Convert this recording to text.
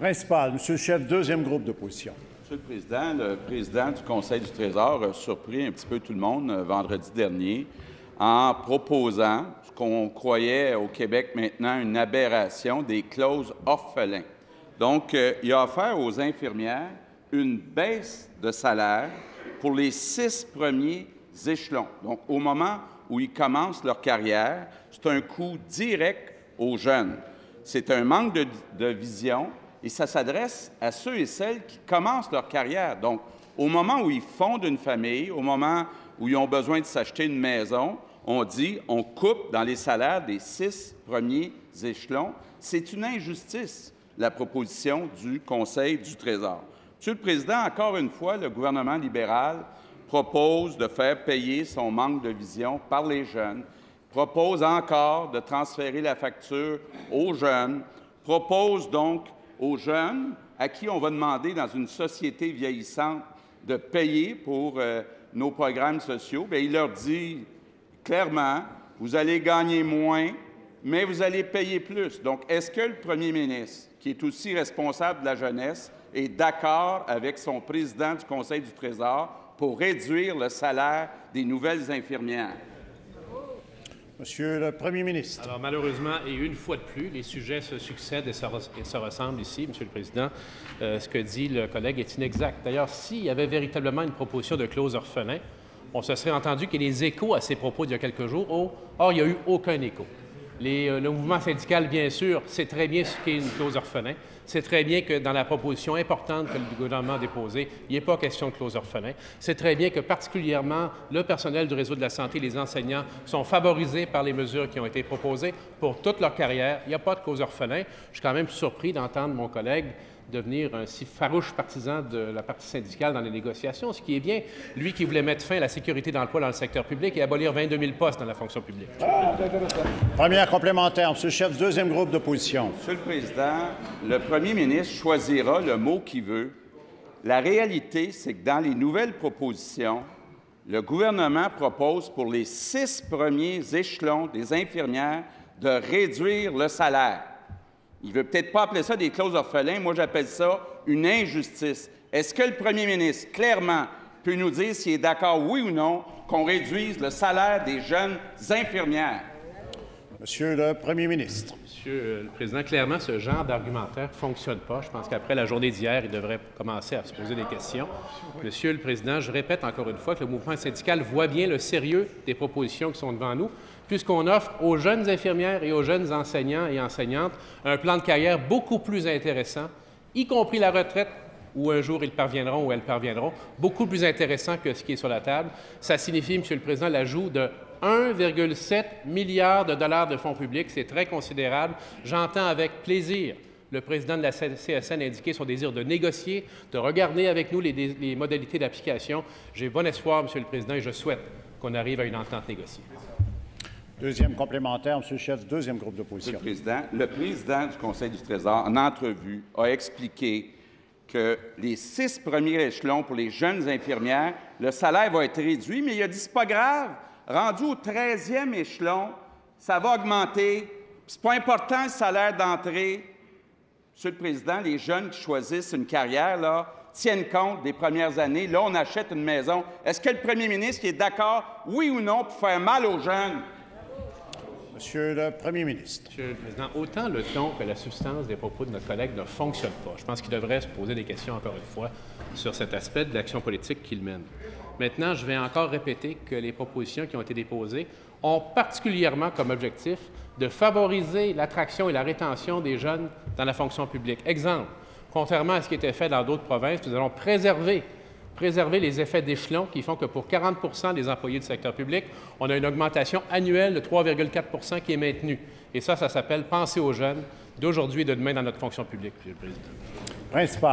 Principal, Monsieur le chef, deuxième groupe d'opposition. Monsieur le président du Conseil du Trésor a surpris un petit peu tout le monde vendredi dernier en proposant ce qu'on croyait au Québec maintenant une aberration des clauses orphelins. Donc, il a offert aux infirmières une baisse de salaire pour les 6 premiers échelons. Donc, au moment où ils commencent leur carrière, c'est un coup direct aux jeunes. C'est un manque de vision et ça s'adresse à ceux et celles qui commencent leur carrière. Donc, au moment où ils fondent une famille, au moment où ils ont besoin de s'acheter une maison, on dit on coupe dans les salaires des 6 premiers échelons. C'est une injustice, la proposition du Conseil du Trésor. Monsieur le Président, encore une fois, le gouvernement libéral propose de faire payer son manque de vision par les jeunes, propose encore de transférer la facture aux jeunes, propose donc aux jeunes à qui on va demander dans une société vieillissante de payer pour nos programmes sociaux, bien, il leur dit clairement, vous allez gagner moins, mais vous allez payer plus. Donc, est-ce que le premier ministre, qui est aussi responsable de la jeunesse, est d'accord avec son président du Conseil du Trésor pour réduire le salaire des nouvelles infirmières? Monsieur le premier ministre. Alors, malheureusement, et une fois de plus, les sujets se succèdent et se ressemblent ici, Monsieur le Président. Ce que dit le collègue est inexact. D'ailleurs, s'il y avait véritablement une proposition de clause orphelin, on se serait entendu qu'il y ait des échos à ces propos d'il y a quelques jours. Or, il n'y a eu aucun écho. Le mouvement syndical, bien sûr, sait très bien ce qu'est une clause orphelin. C'est très bien que dans la proposition importante que le gouvernement a déposée, il n'y ait pas question de clause orphelin. C'est très bien que particulièrement le personnel du réseau de la santé, les enseignants, sont favorisés par les mesures qui ont été proposées pour toute leur carrière. Il n'y a pas de clause orphelin. Je suis quand même surpris d'entendre mon collègue devenir un si farouche partisan de la partie syndicale dans les négociations, ce qui est bien, lui qui voulait mettre fin à la sécurité d'emploi dans le secteur public et abolir 22 000 postes dans la fonction publique. Première complémentaire, Monsieur le chef, deuxième groupe d'opposition. Monsieur le Président, le premier ministre choisira le mot qu'il veut. La réalité, c'est que dans les nouvelles propositions, le gouvernement propose pour les 6 premiers échelons des infirmières de réduire le salaire. Il ne veut peut-être pas appeler ça des clauses orphelins. Moi, j'appelle ça une injustice. Est-ce que le premier ministre, clairement, peut nous dire s'il est d'accord, oui ou non, qu'on réduise le salaire des jeunes infirmières? Monsieur le premier ministre. Monsieur le Président, clairement, ce genre d'argumentaire ne fonctionne pas. Je pense qu'après la journée d'hier, il devrait commencer à se poser des questions. Monsieur le Président, je répète encore une fois que le mouvement syndical voit bien le sérieux des propositions qui sont devant nous, puisqu'on offre aux jeunes infirmières et aux jeunes enseignants et enseignantes un plan de carrière beaucoup plus intéressant, y compris la retraite, où un jour ils parviendront ou elles parviendront, beaucoup plus intéressant que ce qui est sur la table. Ça signifie, Monsieur le Président, l'ajout de 1,7 milliard de dollars de fonds publics. C'est très considérable. J'entends avec plaisir le président de la CSN indiquer son désir de négocier, de regarder avec nous les modalités d'application. J'ai bon espoir, Monsieur le Président, et je souhaite qu'on arrive à une entente négociée. Deuxième complémentaire, Monsieur le chef, deuxième groupe d'opposition. Le président du Conseil du Trésor, en entrevue, a expliqué que les 6 premiers échelons pour les jeunes infirmières, le salaire va être réduit, mais il a dit c'est pas grave. Rendu au 13e échelon, ça va augmenter. Ce n'est pas important le salaire d'entrée. Monsieur le Président, les jeunes qui choisissent une carrière là, tiennent compte des premières années. Là, on achète une maison. Est-ce que le premier ministre est d'accord, oui ou non, pour faire mal aux jeunes? Monsieur le premier ministre. Monsieur le Président, autant le ton que la substance des propos de notre collègue ne fonctionnent pas. Je pense qu'il devrait se poser des questions, encore une fois, sur cet aspect de l'action politique qu'il mène. Maintenant, je vais encore répéter que les propositions qui ont été déposées ont particulièrement comme objectif de favoriser l'attraction et la rétention des jeunes dans la fonction publique. Exemple, contrairement à ce qui était fait dans d'autres provinces, nous allons préserver les effets d'échelon qui font que pour 40 des employés du secteur public, on a une augmentation annuelle de 3,4 qui est maintenue. Et ça s'appelle penser aux jeunes d'aujourd'hui et de demain dans notre fonction publique, Monsieur le Président. Principal.